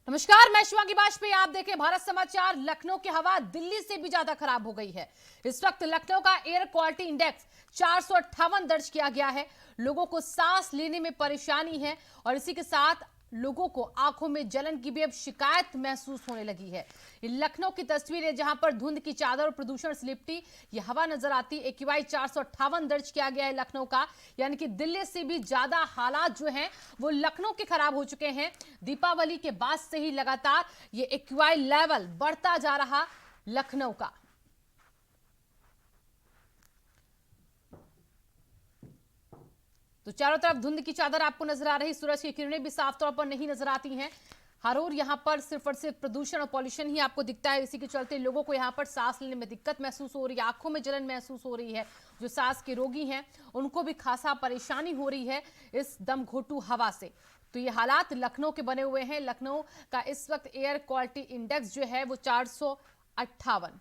नमस्कार, मैं शिवांगी बाजपेयी। आप देखें भारत समाचार। लखनऊ की हवा दिल्ली से भी ज्यादा खराब हो गई है। इस वक्त लखनऊ का एयर क्वालिटी इंडेक्स 458 दर्ज किया गया है। लोगों को सांस लेने में परेशानी है और इसी के साथ लोगों को आंखों में जलन की भी अब शिकायत महसूस होने लगी है। ये लखनऊ की तस्वीर है जहां पर धुंध की चादर और प्रदूषण से लिपटी ये हवा नजर आती। एक्यूआई 458 दर्ज किया गया है लखनऊ का, यानी कि दिल्ली से भी ज्यादा हालात जो हैं वो लखनऊ के खराब हो चुके हैं। दीपावली के बाद से ही लगातार ये एक्यूआई लेवल बढ़ता जा रहा लखनऊ का। तो चारों तरफ धुंध की चादर आपको नजर आ रही, सूरज की किरणें भी साफ तौर पर नहीं नजर आती हैं। हर ओर यहां पर सिर्फ और सिर्फ प्रदूषण और पॉल्यूशन ही आपको दिखता है। इसी के चलते लोगों को यहां पर सांस लेने में दिक्कत महसूस हो रही है, आंखों में जलन महसूस हो रही है। जो सांस के रोगी हैं उनको भी खासा परेशानी हो रही है इस दमघोटू हवा से। तो ये हालात लखनऊ के बने हुए हैं। लखनऊ का इस वक्त एयर क्वालिटी इंडेक्स जो है वो 458।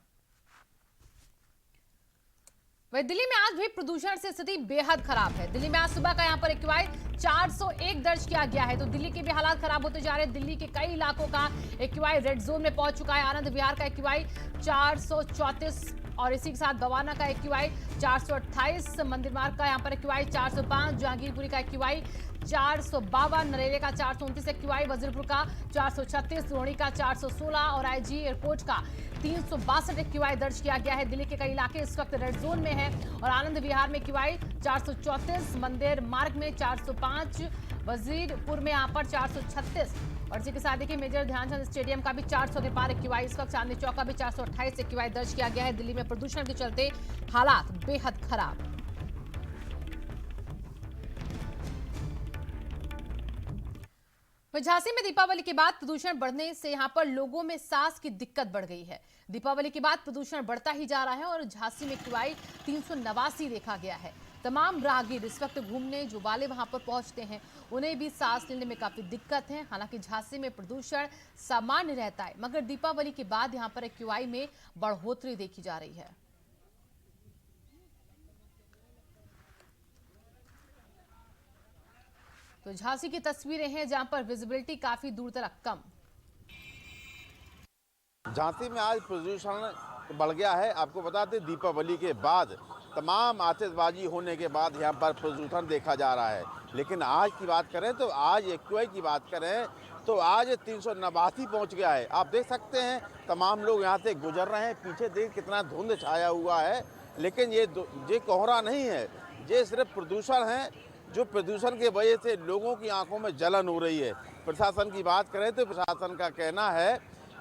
वही दिल्ली में आज भी प्रदूषण से स्थिति बेहद खराब है। दिल्ली में आज सुबह का यहां पर एक्यूआई 401 दर्ज किया गया है। तो दिल्ली के भी हालात खराब होते जा रहे हैं। दिल्ली के कई इलाकों का एक्यूआई रेड जोन में पहुंच चुका है। आनंद विहार का एक्यूआई 434 और इसी के साथ बवाना का एक्यूआई 428, मंदिर मार्ग का यहां पर एक्यूआई 405, जहांगीरपुरी का एक्यूआई 452, नरेले का 429 एक्यूआई, वजीरपुर का 436, रोहणी का 416 और आईजी एयरपोर्ट का 362 एक्यूआई दर्ज किया गया है। दिल्ली के कई इलाके इस वक्त रेड जोन में है और आनंद विहार में एक्यूआई 434, मंदिर मार्ग में 405, वजीरपुर में यहाँ पर 436 और इसी के साथ देखिए मेजर ध्यानचंद स्टेडियम का भी 400 के पार एक्यूआई। इस वक्त चांदनी चौक का भी 428 एक्यूआई दर्ज किया गया है। दिल्ली में प्रदूषण के चलते हालात बेहद खराब। झांसी में दीपावली के बाद प्रदूषण बढ़ने से यहां पर लोगों में सांस की दिक्कत बढ़ गई है। दीपावली के बाद प्रदूषण बढ़ता ही जा रहा है और झांसी में एक्यूआई 389 देखा गया है। तमाम राहगीर इस वक्त घूमने जो वाले वहां पर पहुंचते हैं उन्हें भी सांस लेने में काफी दिक्कत है। हालांकि झांसी में प्रदूषण सामान्य रहता है, मगर दीपावली के बाद यहां पर एक्यूआई में बढ़ोतरी देखी जा रही है। तो झांसी की तस्वीरें हैं जहां पर विजिबिलिटी काफी दूर तक कम। झांसी में आज प्रदूषण बढ़ गया है। आपको बता दें दीपावली के बाद तमाम आतिशबाजी होने के बाद यहाँ पर प्रदूषण देखा जा रहा है। लेकिन आज की बात करें तो आज एक्यूआई की बात करें तो आज 389 पहुँच गया है। आप देख सकते हैं तमाम लोग यहाँ से गुजर रहे हैं। पीछे देख कितना धुंध छाया हुआ है, लेकिन ये कोहरा नहीं है, ये सिर्फ प्रदूषण है। जो प्रदूषण की वजह से लोगों की आंखों में जलन हो रही है। प्रशासन की बात करें तो प्रशासन का कहना है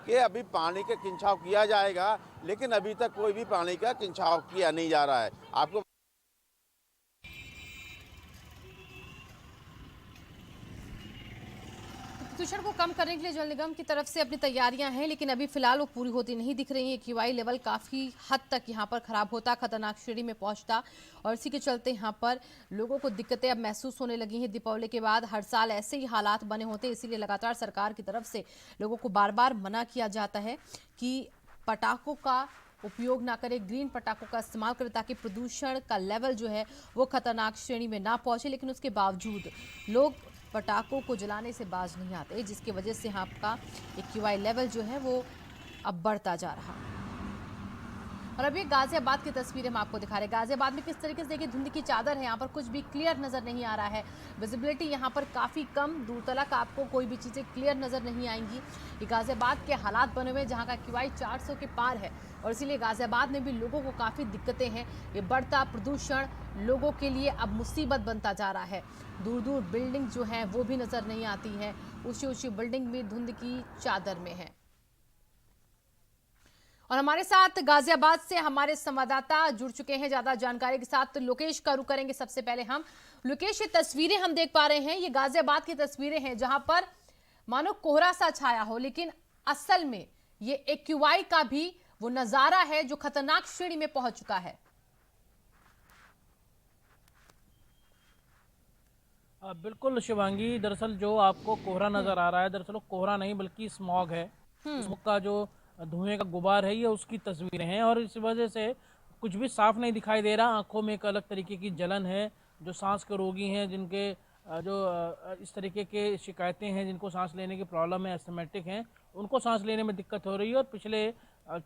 कि अभी पानी का खिंचाव किया जाएगा, लेकिन अभी तक कोई भी पानी का खिंचाव किया नहीं जा रहा है। आपको प्रदूषण को कम करने के लिए जल निगम की तरफ से अपनी तैयारियां हैं, लेकिन अभी फिलहाल वो पूरी होती नहीं दिख रही है। एक्यूआई लेवल काफी हद तक यहां पर खराब होता, खतरनाक श्रेणी में पहुंचता और इसी के चलते यहां पर लोगों को दिक्कतें अब महसूस होने लगी हैं। दीपावली के बाद हर साल ऐसे ही हालात बने होते, इसीलिए लगातार सरकार की तरफ से लोगों को बार बार मना किया जाता है कि पटाखों का उपयोग ना करें, ग्रीन पटाखों का इस्तेमाल करें ताकि प्रदूषण का लेवल जो है वो खतरनाक श्रेणी में ना पहुंचे। लेकिन उसके बावजूद लोग पटाखों को जलाने से बाज नहीं आते, जिसकी वजह से आपका एक्यूआई लेवल जो है वो अब बढ़ता जा रहा है। और अभी गाजियाबाद की तस्वीरें हम आपको दिखा रहे हैं। गाजियाबाद में किस तरीके से देखिए धुंध की चादर है, यहाँ पर कुछ भी क्लियर नजर नहीं आ रहा है। विजिबिलिटी यहाँ पर काफी कम, दूर तक आपको कोई भी चीजें क्लियर नजर नहीं आएंगी। ये गाजियाबाद के हालात बने हुए हैं जहाँ का एक्यूआई 400 के पार है और इसीलिए गाजियाबाद में भी लोगों को काफी दिक्कतें हैं। ये बढ़ता प्रदूषण लोगों के लिए अब मुसीबत बनता जा रहा है। दूर दूर बिल्डिंग जो है वो भी नजर नहीं आती है, ऊंची ऊंची बिल्डिंग भी धुंध की चादर में है। और हमारे साथ गाजियाबाद से हमारे संवाददाता जुड़ चुके हैं ज्यादा जानकारी के साथ। तो लोकेश का रुख करेंगे सबसे पहले हम। लोकेश, ये तस्वीरें हम देख पा रहे हैं, ये गाजियाबाद की तस्वीरें हैं जहां पर मानो कोहरा सा छाया हो, लेकिन असल में ये एक्यूआई का भी वो नजारा है जो खतरनाक श्रेणी में पहुंच चुका है। बिल्कुल शिवांगी, दरअसल जो आपको कोहरा नजर आ रहा है, दरअसल कोहरा नहीं बल्कि स्मॉग है। स्मॉग का जो धुएं का गुबार है ये उसकी तस्वीरें हैं और इस वजह से कुछ भी साफ नहीं दिखाई दे रहा। आंखों में एक अलग तरीके की जलन है। जो सांस के रोगी हैं जिनके इस तरीके के शिकायतें हैं, जिनको सांस लेने की प्रॉब्लम है, एस्थमेटिक हैं, उनको सांस लेने में दिक्कत हो रही है और पिछले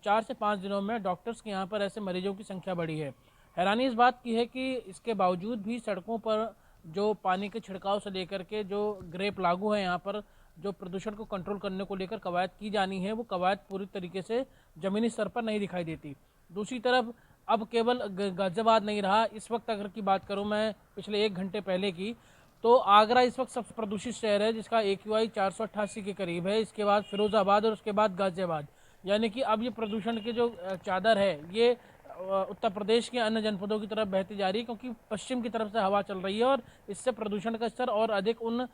4 से 5 दिनों में डॉक्टर्स के यहाँ पर ऐसे मरीजों की संख्या बढ़ी है। हैरानी इस बात की है कि इसके बावजूद भी सड़कों पर जो पानी के छिड़काव से लेकर के जो ग्रेप लागू है, यहाँ पर जो प्रदूषण को कंट्रोल करने को लेकर कवायद की जानी है, वो कवायद पूरी तरीके से ज़मीनी स्तर पर नहीं दिखाई देती। दूसरी तरफ अब केवल गाजियाबाद नहीं रहा, इस वक्त अगर की बात करूं मैं पिछले 1 घंटे पहले की, तो आगरा इस वक्त सबसे प्रदूषित शहर है, जिसका AQI 488 के करीब है। इसके बाद फिरोजाबाद और उसके बाद गाजियाबाद। यानी कि अब ये प्रदूषण की जो चादर है, ये उत्तर प्रदेश के अन्य जनपदों की तरफ बहती जा रही है, क्योंकि पश्चिम की तरफ से हवा चल रही है और इससे प्रदूषण का स्तर और अधिक उन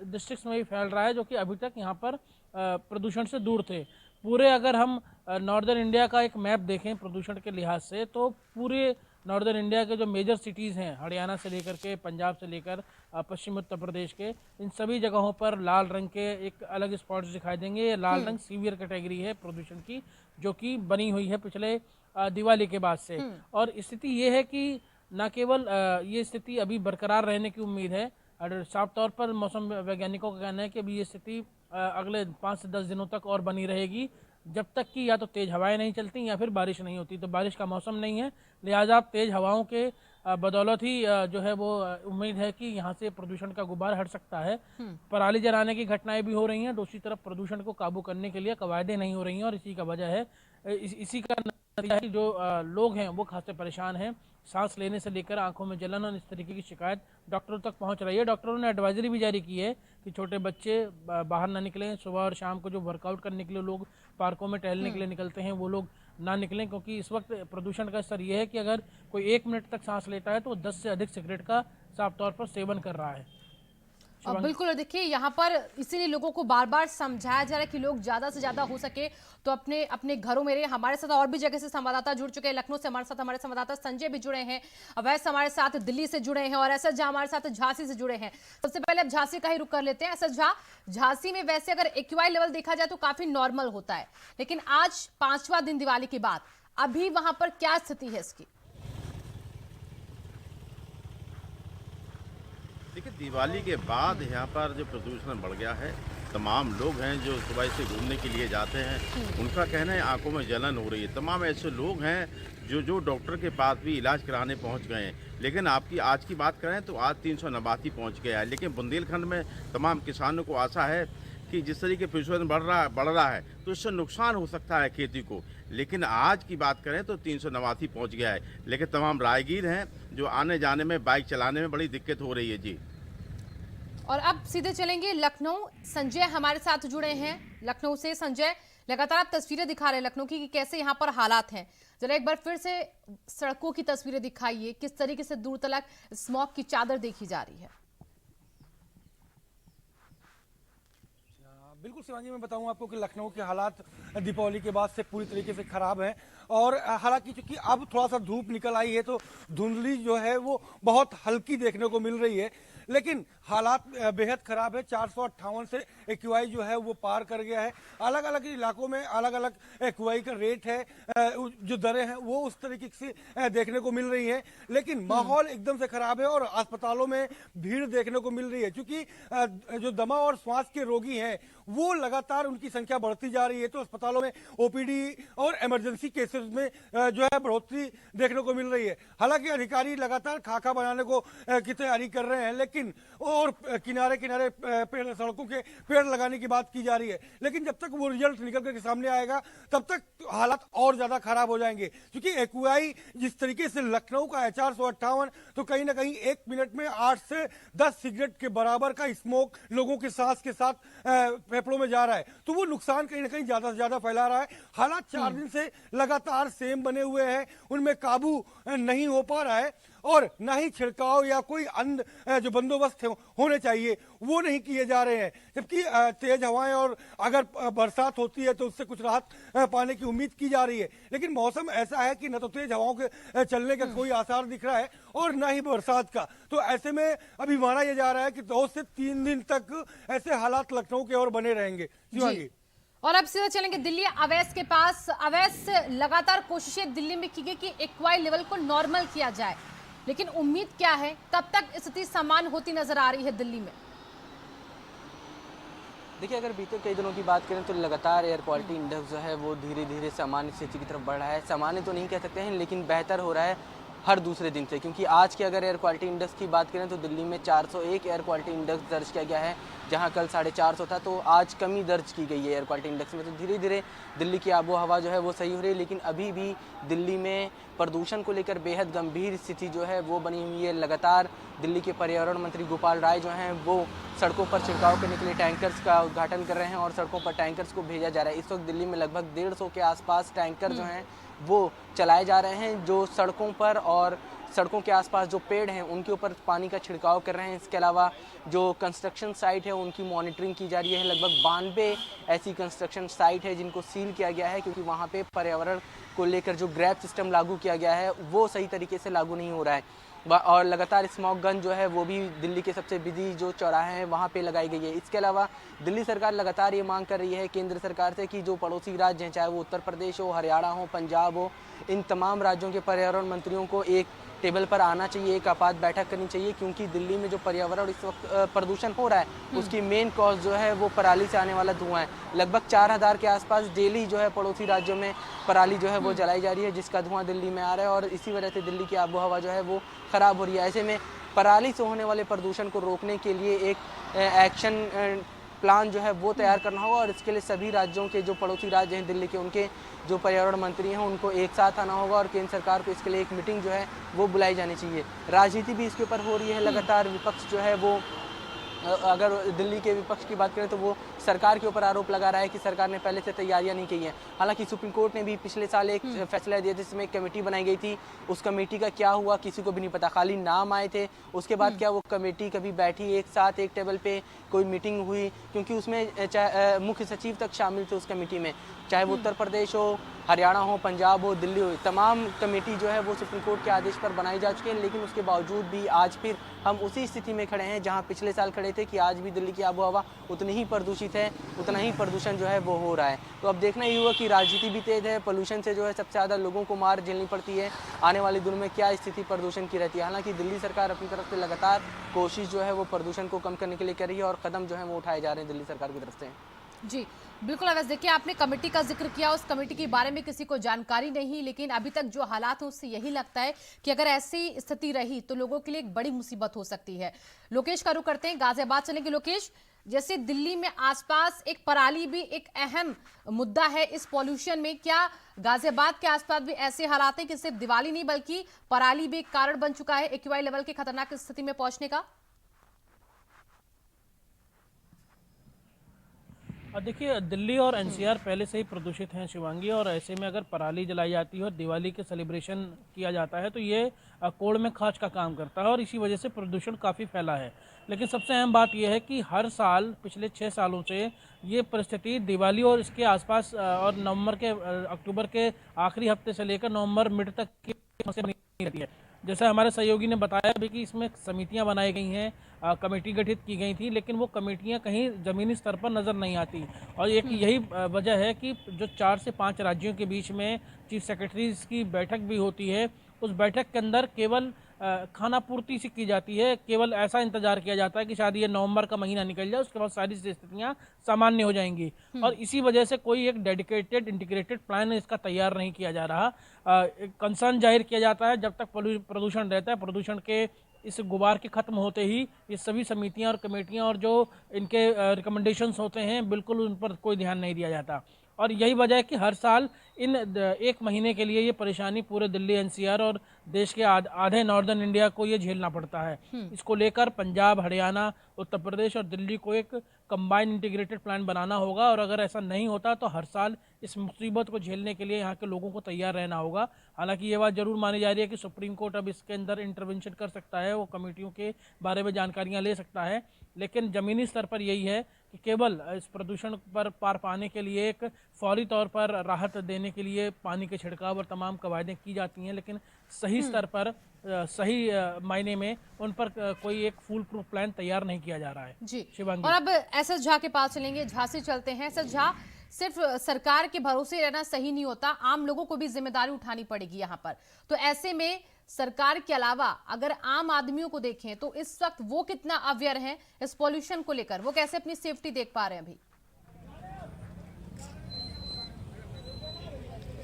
डिस्ट्रिक्ट्स में भी फैल रहा है जो कि अभी तक यहाँ पर प्रदूषण से दूर थे। पूरे अगर हम नॉर्दर्न इंडिया का एक मैप देखें प्रदूषण के लिहाज से, तो पूरे नॉर्दर्न इंडिया के जो मेजर सिटीज़ हैं, हरियाणा से लेकर के पंजाब से लेकर पश्चिम उत्तर प्रदेश के, इन सभी जगहों पर लाल रंग के एक अलग स्पॉट्स दिखाई देंगे। ये लाल रंग सीवियर कैटेगरी है प्रदूषण की, जो कि बनी हुई है पिछले दिवाली के बाद से। और स्थिति ये है कि न केवल ये स्थिति अभी बरकरार रहने की उम्मीद है, और साफ तौर पर मौसम वैज्ञानिकों का कहना है कि अभी ये स्थिति अगले 5 से 10 दिनों तक और बनी रहेगी, जब तक कि या तो तेज़ हवाएं नहीं चलती या फिर बारिश नहीं होती। तो बारिश का मौसम नहीं है, लिहाजा तेज़ हवाओं के बदौलत ही जो है वो उम्मीद है कि यहाँ से प्रदूषण का गुबार हट सकता है। पराली जलाने की घटनाएं भी हो रही हैं, दूसरी तरफ प्रदूषण को काबू करने के लिए कवायदें नहीं हो रही हैं, और इसी का वजह है, इसी का नतीजा है कि जो लोग हैं वो खासे परेशान हैं। सांस लेने से लेकर आंखों में जलन और इस तरीके की शिकायत डॉक्टरों तक पहुंच रही है। डॉक्टरों ने एडवाइजरी भी जारी की है कि छोटे बच्चे बाहर ना निकलें, सुबह और शाम को जो वर्कआउट करने के लिए लोग पार्कों में टहलने के लिए निकलते हैं वो लोग ना निकलें, क्योंकि इस वक्त प्रदूषण का स्तर ये है कि अगर कोई 1 मिनट तक सांस लेता है तो 10 से अधिक सिगरेट का साफ तौर पर सेवन कर रहा है। अब बिल्कुल, और देखिए यहाँ पर इसीलिए लोगों को बार बार समझाया जा रहा है कि लोग ज्यादा से ज्यादा हो सके तो अपने अपने घरों में रहे। हमारे साथ और भी जगह से संवाददाता जुड़ चुके हैं। लखनऊ से हमारे साथ हमारे संवाददाता संजय भी जुड़े हैं, अवैस हमारे साथ दिल्ली से जुड़े हैं, और एसएस झा हमारे साथ झांसी से जुड़े हैं। सबसे पहले अब झांसी का ही रुख कर लेते हैं। एसएस झा, झांसी में वैसे अगर AQI लेवल देखा जाए तो काफी नॉर्मल होता है, लेकिन आज 5वां दिन दिवाली के बाद अभी वहां पर क्या स्थिति है इसकी? देखिए, दिवाली के बाद यहाँ पर जो प्रदूषण बढ़ गया है, तमाम लोग हैं जो सुबह से घूमने के लिए जाते हैं, उनका कहना है आंखों में जलन हो रही है। तमाम ऐसे लोग हैं जो डॉक्टर के पास भी इलाज कराने पहुँच गए हैं। लेकिन आपकी आज की बात करें तो आज 389 पहुँच गया है। लेकिन बुंदेलखंड में तमाम किसानों को आशा है कि जिस तरीके प्रदूषण बढ़ रहा है तो इससे नुकसान हो सकता है खेती को। लेकिन आज की बात करें तो 389 पहुँच गया है। लेकिन तमाम राहगीर हैं जो आने जाने में, बाइक चलाने में बड़ी दिक्कत हो रही है जी। और अब सीधे चलेंगे लखनऊ। संजय हमारे साथ जुड़े हैं लखनऊ से। संजय, लगातार आप तस्वीरें दिखा रहे हैं लखनऊ की कि कैसे यहाँ पर हालात हैं, जरा एक बार फिर से सड़कों की तस्वीरें दिखाइए, किस तरीके से दूर तक स्मॉग की चादर देखी जा रही है। बिल्कुल शिवांगी, मैं बताऊं आपको कि लखनऊ के हालात दीपावली के बाद से पूरी तरीके से खराब हैं। और हालांकि चूंकि अब थोड़ा सा धूप निकल आई है तो धुंधली जो है वो बहुत हल्की देखने को मिल रही है, लेकिन हालात बेहद खराब है। 458 से AQI जो है वो पार कर गया है। अलग अलग इलाकों में अलग अलग AQI का रेट है, जो दरें हैं वो उस तरीके से देखने को मिल रही है। लेकिन माहौल एकदम से खराब है और अस्पतालों में भीड़ देखने को मिल रही है, क्योंकि जो दमा और श्वास के रोगी हैं वो लगातार उनकी संख्या बढ़ती जा रही है। तो अस्पतालों में OPD और इमरजेंसी केसेस में जो है बढ़ोतरी देखने को मिल रही है। हालांकि अधिकारी लगातार खाका बनाने को की तैयारी कर रहे हैं, लेकिन और किनारे किनारे पेड़, सड़कों के पेड़ लगाने की बात की जा रही है। लेकिन जब तक वो रिजल्ट निकल कर सामने आएगा तब तक हालात और ज्यादा खराब हो जाएंगे, क्योंकि AQI जिस तरीके से लखनऊ का है 458, तो कहीं ना कहीं 1 मिनट में 8 से 10 सिगरेट के बराबर का स्मोक लोगों के सांस के साथ फेफड़ों में जा रहा है। तो वो नुकसान कहीं ना कहीं ज्यादा से ज्यादा फैला रहा है। हालात 4 दिन से लगातार सेम बने हुए हैं, उनमें काबू नहीं हो पा रहा है, और ना ही छिड़काव या कोई अन्य जो बंदोबस्त होने चाहिए वो नहीं किए जा रहे हैं। जबकि तेज हवाएं और अगर बरसात होती है तो उससे कुछ राहत पाने की उम्मीद की जा रही है। लेकिन मौसम ऐसा है कि न तो तेज हवाओं के चलने का कोई आसार दिख रहा है और ना ही बरसात का। तो ऐसे में अभी माना यह जा रहा है कि 2 से 3 दिन तक ऐसे हालात लखनऊ के और बने रहेंगे। शिवांगी, और अब सीधा चलेंगे दिल्ली, अवैस के पास। अवैस, लगातार कोशिशें दिल्ली में की गई कि AQI लेवल को नॉर्मल किया जाए, लेकिन उम्मीद क्या है, कब तक स्थिति सामान्य होती नजर आ रही है दिल्ली में? देखिए, अगर बीते कई दिनों की बात करें तो लगातार एयर क्वालिटी इंडेक्स जो है वो धीरे धीरे सामान्य स्थिति की तरफ बढ़ रहा है। सामान्य तो नहीं कह सकते हैं, लेकिन बेहतर हो रहा है हर दूसरे दिन से, क्योंकि आज के अगर एयर क्वालिटी इंडेक्स की बात करें तो दिल्ली में 401 एयर क्वालिटी इंडेक्स दर्ज किया गया है, जहां कल 450 था। तो आज कमी दर्ज की गई है एयर क्वालिटी इंडेक्स में। तो धीरे धीरे दिल्ली की आबो हवा जो है वो सही हो रही है, लेकिन अभी भी दिल्ली में प्रदूषण को लेकर बेहद गंभीर स्थिति जो है वो बनी हुई है। लगातार दिल्ली के पर्यावरण मंत्री गोपाल राय जो हैं वो सड़कों पर छिड़काव करने के लिए टैंकर्स का उद्घाटन कर रहे हैं और सड़कों पर टैंकर्स को भेजा जा रहा है। इस वक्त दिल्ली में लगभग 150 के आसपास टैंकर जो हैं वो चलाए जा रहे हैं, जो सड़कों पर और सड़कों के आसपास जो पेड़ हैं उनके ऊपर पानी का छिड़काव कर रहे हैं। इसके अलावा जो कंस्ट्रक्शन साइट है उनकी मॉनिटरिंग की जा रही है। लगभग 92 ऐसी कंस्ट्रक्शन साइट है जिनको सील किया गया है, क्योंकि वहाँ पे पर्यावरण को लेकर जो ग्रैब सिस्टम लागू किया गया है वो सही तरीके से लागू नहीं हो रहा है। और लगातार स्मॉग गन जो है वो भी दिल्ली के सबसे बिजी जो चौराहे हैं वहाँ पे लगाई गई है। इसके अलावा दिल्ली सरकार लगातार ये मांग कर रही है केंद्र सरकार से कि जो पड़ोसी राज्य हैं, चाहे वो उत्तर प्रदेश हो, हरियाणा हो, पंजाब हो, इन तमाम राज्यों के पर्यावरण मंत्रियों को एक टेबल पर आना चाहिए, एक आपात बैठक करनी चाहिए, क्योंकि दिल्ली में जो पर्यावरण इस वक्त प्रदूषण हो रहा है उसकी मेन कॉज जो है वो पराली से आने वाला धुआं है। लगभग 4000 के आसपास डेली जो है पड़ोसी राज्यों में पराली जो है वो जलाई जा रही है, जिसका धुआं दिल्ली में आ रहा है और इसी वजह से दिल्ली की आबो हवा जो है वो खराब हो रही है। ऐसे में पराली से होने वाले प्रदूषण को रोकने के लिए एक एक्शन प्लान जो है वो तैयार करना होगा और इसके लिए सभी राज्यों के जो पड़ोसी राज्य हैं दिल्ली के, उनके जो पर्यावरण मंत्री हैं उनको एक साथ आना होगा और केंद्र सरकार को इसके लिए एक मीटिंग जो है वो बुलाई जानी चाहिए। राजनीति भी इसके ऊपर हो रही है लगातार। विपक्ष जो है वो, अगर दिल्ली के विपक्ष की बात करें तो वो सरकार के ऊपर आरोप लगा रहा है कि सरकार ने पहले से तैयारियां नहीं की हैं। हालांकि सुप्रीम कोर्ट ने भी पिछले साल एक फैसला दिया जिसमें एक कमेटी बनाई गई थी। उस कमेटी का क्या हुआ किसी को भी नहीं पता, खाली नाम आए थे। उसके बाद क्या वो कमेटी कभी बैठी एक साथ एक टेबल पे, कोई मीटिंग हुई? क्योंकि उसमें मुख्य सचिव तक शामिल थे उस कमेटी में, चाहे वो उत्तर प्रदेश हो, हरियाणा हो, पंजाब हो, दिल्ली हो, तमाम कमेटी जो है वो सुप्रीम कोर्ट के आदेश पर बनाई जा चुकी है। लेकिन उसके बावजूद भी आज फिर हम उसी स्थिति में खड़े हैं जहां पिछले साल खड़े थे कि आज भी दिल्ली की आबोहवा उतनी ही प्रदूषित है, उतना ही प्रदूषण जो है वो हो रहा है। तो अब देखना ही हुआ कि राजनीति भी तेज है, पोल्यूशन से जो है सबसे ज़्यादा लोगों को मार झेलनी पड़ती है। आने वाले दिनों में क्या स्थिति प्रदूषण की रहती है। हालांकि दिल्ली सरकार अपनी तरफ से लगातार कोशिश जो है वो प्रदूषण को कम करने के लिए कर रही है और कदम जो है वो उठाए जा रहे हैं दिल्ली सरकार की तरफ से। जी बिल्कुल अवैस, देखिए आपने कमेटी का जिक्र किया, उस कमेटी के बारे में किसी को जानकारी नहीं, लेकिन अभी तक जो हालात हैं उससे यही लगता है कि अगर ऐसी स्थिति रही तो लोगों के लिए एक बड़ी मुसीबत हो सकती है। लोकेश का रुख करते हैं, गाजियाबाद चलेंगे। लोकेश, जैसे दिल्ली में आसपास एक पराली भी एक अहम मुद्दा है इस पॉल्यूशन में, क्या गाजियाबाद के आसपास भी ऐसे हालात हैं कि सिर्फ दिवाली नहीं बल्कि पराली भी एक कारण बन चुका है एक्यूआई लेवल के खतरनाक स्थिति में पहुंचने का? देखिए, दिल्ली और एनसीआर पहले से ही प्रदूषित हैं शिवांगी, और ऐसे में अगर पराली जलाई जाती है और दिवाली के सेलिब्रेशन किया जाता है तो ये कोड़ में खाच का काम करता है और इसी वजह से प्रदूषण काफ़ी फैला है। लेकिन सबसे अहम बात यह है कि हर साल पिछले 6 सालों से ये परिस्थिति दिवाली और इसके आसपास और नवंबर के अक्टूबर के आखिरी हफ्ते से लेकर नवंबर मिड तक की समस्या बनी रहती है। जैसे हमारे सहयोगी ने बताया भी कि इसमें समितियां बनाई गई हैं, कमेटी गठित की गई थी, लेकिन वो कमेटियां कहीं ज़मीनी स्तर पर नज़र नहीं आती। और एक यही वजह है कि जो 4 से 5 राज्यों के बीच में चीफ सेक्रेटरीज की बैठक भी होती है, उस बैठक के अंदर केवल खाना पूर्ति से की जाती है। केवल ऐसा इंतजार किया जाता है कि शायद ये नवंबर का महीना निकल जाए, उसके बाद सारी स्थितियां सामान्य हो जाएंगी। और इसी वजह से कोई एक डेडिकेटेड इंटीग्रेटेड प्लान इसका तैयार नहीं किया जा रहा। कंसर्न जाहिर किया जाता है जब तक प्रदूषण रहता है। प्रदूषण के इस गुबार के खत्म होते ही ये सभी समितियां और कमेटियां और जो इनके रिकमेंडेशंस होते हैं बिल्कुल उन पर कोई ध्यान नहीं दिया जाता। और यही वजह है कि हर साल इन 1 महीने के लिए ये परेशानी पूरे दिल्ली एनसीआर और देश के आधे नॉर्दर्न इंडिया को ये झेलना पड़ता है। इसको लेकर पंजाब, हरियाणा, उत्तर प्रदेश और दिल्ली को एक कंबाइंड इंटीग्रेटेड प्लान बनाना होगा, और अगर ऐसा नहीं होता तो हर साल इस मुसीबत को झेलने के लिए यहाँ के लोगों को तैयार रहना होगा। हालांकि ये बात जरूर मानी जा रही है कि सुप्रीम कोर्ट अब इसके अंदर इंटरवेंशन कर सकता है, वो कमेटियों के बारे में जानकारियाँ ले सकता है, लेकिन ज़मीनी स्तर पर यही है कि केवल इस प्रदूषण पर पार पाने के लिए एक फौरी तौर पर राहत देने के लिए पानी के छिड़काव और तमाम कवायदें की जाती हैं, लेकिन सही स्तर पर सही मायने में उन पर कोई एक फुल प्रूफ प्लान तैयार नहीं किया जा रहा है। जी शिवांगी, और अब एसएस झा के पास चलेंगे, झांसी चलते हैं। एसएस झा, सिर्फ सरकार के भरोसे रहना सही नहीं होता, आम लोगों को भी जिम्मेदारी उठानी पड़ेगी यहाँ पर। तो ऐसे में सरकार के अलावा अगर आम आदमियों को देखें तो इस वक्त वो कितना अवेयर हैं इस पॉल्यूशन को लेकर, वो कैसे अपनी सेफ्टी देख पा रहे हैं अभी?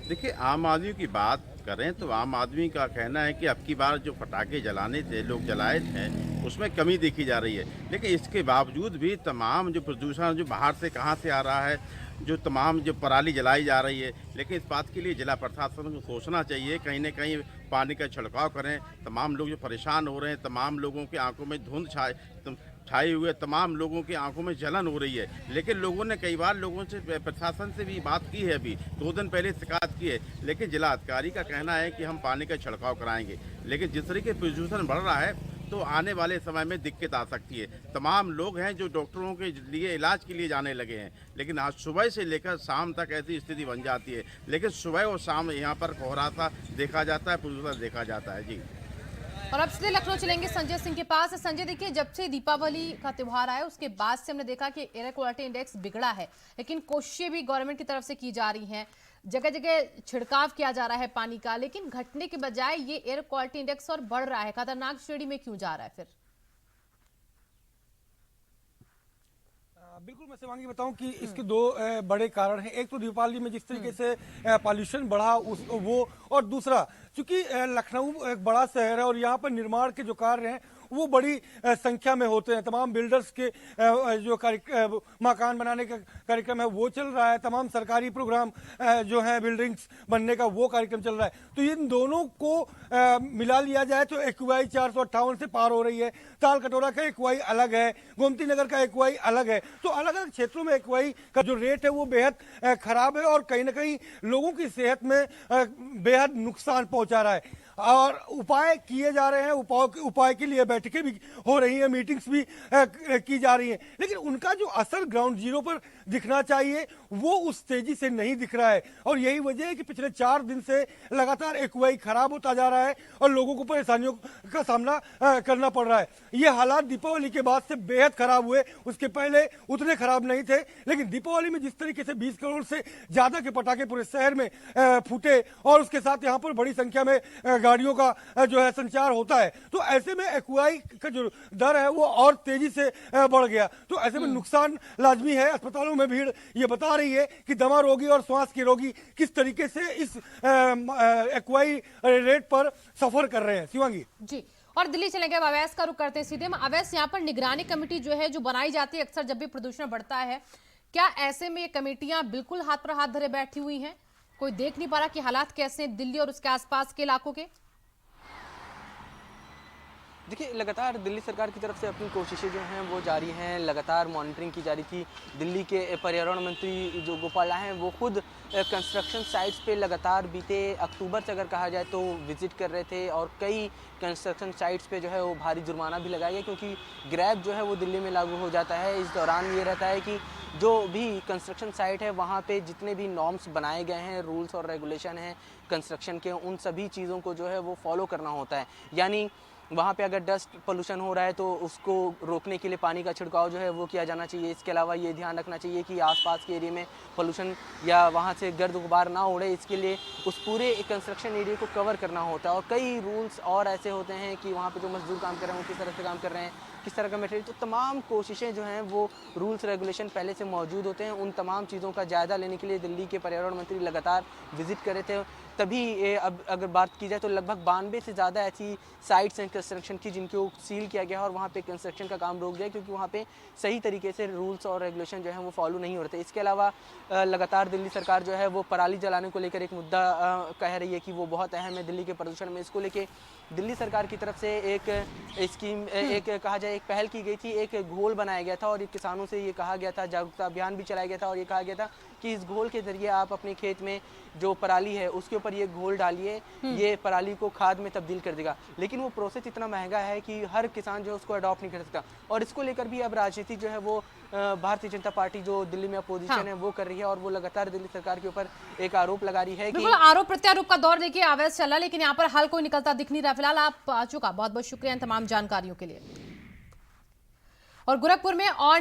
देखिए, आम आदमी की बात करें तो आम आदमी का कहना है कि अब की बार जो पटाखे जलाने थे, लोग जलाए थे, उसमें कमी देखी जा रही है। लेकिन इसके बावजूद भी तमाम जो प्रदूषण जो बाहर से कहाँ से आ रहा है, जो तमाम जो पराली जलाई जा रही है, लेकिन इस बात के लिए जिला प्रशासन को सोचना चाहिए, कहीं ना कहीं पानी का छिड़काव करें। तमाम लोग जो परेशान हो रहे हैं, तमाम लोगों की आंखों में धुंध छाए हुए, तमाम लोगों की आंखों में जलन हो रही है। लेकिन लोगों ने कई बार लोगों से, प्रशासन से भी बात की है, अभी 2 दिन पहले शिकायत की है, लेकिन जिला अधिकारी का कहना है कि हम पानी का छिड़काव कराएंगे। लेकिन जिस तरीके प्रदूषण बढ़ रहा है तो आने वाले समय में दिक्कत आ सकती है। तमाम लोग हैं जो डॉक्टरों के लिए इलाज के लिए जाने लगे हैं, लेकिन आज सुबह से लेकर शाम तक ऐसी स्थिति बन जाती है। लेकिन सुबह और शाम यहाँ पर कोहरा सा देखा जाता है, प्रदूषण देखा जाता है। जी, और अब से लखनऊ चलेंगे संजय सिंह के पास। संजय, देखिए, जब से दीपावली का त्योहार आया उसके बाद से हमने देखा कि एयर क्वालिटी इंडेक्स बिगड़ा है, लेकिन कोशिशें भी गवर्नमेंट की तरफ से की जा रही हैं, जगह जगह छिड़काव किया जा रहा है पानी का, लेकिन घटने के बजाय ये एयर क्वालिटी इंडेक्स और बढ़ रहा है। खतरनाक श्रेणी में क्यों जा रहा है फिर? बिल्कुल, मैं शिवांगी बताऊं कि इसके 2 बड़े कारण हैं। एक तो दीपावली में जिस तरीके से पॉल्यूशन बढ़ा वो, और दूसरा चूंकि लखनऊ एक बड़ा शहर है और यहाँ पर निर्माण के जो कार्य हैं वो बड़ी संख्या में होते हैं। तमाम बिल्डर्स के जो मकान बनाने का कार्यक्रम है वो चल रहा है, तमाम सरकारी प्रोग्राम जो है बिल्डिंग्स बनने का वो कार्यक्रम चल रहा है। तो इन दोनों को मिला लिया जाए तो एक्यूआई 458 से पार हो रही है। ताल कटोरा का एक्यूआई अलग है, गोमती नगर का एक्यूआई अलग है। तो अलग अलग क्षेत्रों में एक्यूआई का जो रेट है वो बेहद खराब है और कहीं ना कहीं लोगों की सेहत में बेहद नुकसान पहुंचा रहा है। और उपाय किए जा रहे हैं, उपाय के लिए बैठकें भी हो रही हैं, मीटिंग्स भी की जा रही हैं, लेकिन उनका जो असर ग्राउंड जीरो पर दिखना चाहिए वो उस तेजी से नहीं दिख रहा है। और यही वजह है कि पिछले 4 दिन से लगातार एक्यूआई खराब होता जा रहा है और लोगों को परेशानियों का सामना करना पड़ रहा है। ये हालात दीपावली के बाद से बेहद खराब हुए, उसके पहले उतने खराब नहीं थे, लेकिन दीपावली में जिस तरीके से 20 करोड़ से ज्यादा के पटाखे पूरे शहर में फूटे और उसके साथ यहाँ पर बड़ी संख्या में गाड़ियों का जो है संचार होता है, तो ऐसे में एक्यूआई का जो दर है वो और तेजी से बढ़ गया। तो ऐसे में नुकसान लाजमी है। अस्पतालों में भीड़ ये बता रही है कि दमा रोगी और श्वास के रोगी किस तरीके से इस एक्यूआई रेट पर सफर कर रहे हैं। शिवांगी जी, और दिल्ली चलेंगे, अब अवैस का रुख करते सीधे। अवैस, यहाँ पर निगरानी कमेटी जो है जो बनाई जाती है अक्सर जब भी प्रदूषण बढ़ता है, क्या ऐसे में ये कमेटियां बिल्कुल हाथ पर हाथ धरे बैठी हुई हैं? कोई देख नहीं पा रहा कि हालात कैसे हैं दिल्ली और उसके आसपास के इलाकों के? देखिए, लगातार दिल्ली सरकार की तरफ से अपनी कोशिशें जो हैं वो जारी हैं, लगातार मॉनिटरिंग की जा रही थी। दिल्ली के पर्यावरण मंत्री जो गोपाल राय हैं वो खुद कंस्ट्रक्शन साइट्स पे लगातार बीते अक्टूबर से अगर कहा जाए तो विजिट कर रहे थे और कई कंस्ट्रक्शन साइट्स पे जो है वो भारी जुर्माना भी लगाया गया क्योंकि ग्रैब जो है वो दिल्ली में लागू हो जाता है। इस दौरान ये रहता है कि जो भी कंस्ट्रक्शन साइट है वहाँ पे जितने भी नॉर्म्स बनाए गए हैं, रूल्स और रेगुलेशन हैं कंस्ट्रक्शन के, उन सभी चीज़ों को जो है वो फॉलो करना होता है। यानी वहाँ पे अगर डस्ट पोल्यूशन हो रहा है तो उसको रोकने के लिए पानी का छिड़काव जो है वो किया जाना चाहिए। इसके अलावा ये ध्यान रखना चाहिए कि आसपास के एरिया में पोल्यूशन या वहाँ से गर्द गुबार ना उड़े, इसके लिए उस पूरे कंस्ट्रक्शन एरिया को कवर करना होता है। और कई रूल्स और ऐसे होते हैं कि वहाँ पे जो मजदूर काम कर रहे हैं वो किस तरह से काम कर रहे हैं, किस तरह का मटेरियल, तो तमाम कोशिशें जो हैं वो रूल्स रेगुलेशन पहले से मौजूद होते हैं। उन तमाम चीज़ों का जायज़ा लेने के लिए दिल्ली के पर्यावरण मंत्री लगातार विजिट कर रहे थे। तभी अब अगर बात की जाए तो लगभग 92 से ज़्यादा ऐसी साइट्स हैं कंस्ट्रक्शन की जिनको सील किया गया और वहाँ पे कंस्ट्रक्शन का काम रोक दिया क्योंकि वहाँ पे सही तरीके से रूल्स और रेगुलेशन जो है वो फॉलो नहीं हो रहे थे। इसके अलावा लगातार दिल्ली सरकार जो है वो पराली जलाने को लेकर एक मुद्दा कह रही है कि वो बहुत अहम है दिल्ली के प्रदूषण में। इसको लेके दिल्ली सरकार की तरफ से एक स्कीम, एक कहा जाए एक पहल की गई थी, एक घोल बनाया गया था और ये किसानों से ये कहा गया था, जागरूकता अभियान भी चलाया गया था और ये कहा गया था कि इस घोल के जरिए आप अपने खेत में जो पराली है उसके ऊपर ये घोल डालिए, ये पराली को खाद में तब्दील कर देगा। लेकिन वो प्रोसेस इतना महंगा है कि हर किसान जो है उसको अडॉप्ट नहीं कर सकता और इसको लेकर भी अब राजनीति जो है वो भारतीय जनता पार्टी जो दिल्ली में अपोजिशन है वो कर रही है और वो लगातार दिल्ली सरकार के ऊपर एक आरोप लगा रही है कि आरोप प्रत्यारोप का दौर देखिए अवैध चला, लेकिन यहाँ पर हल कोई निकलता दिख नहीं रहा। फिलहाल आप आ चुका, बहुत बहुत शुक्रिया इन तमाम जानकारियों के लिए। और गोरखपुर में ऑन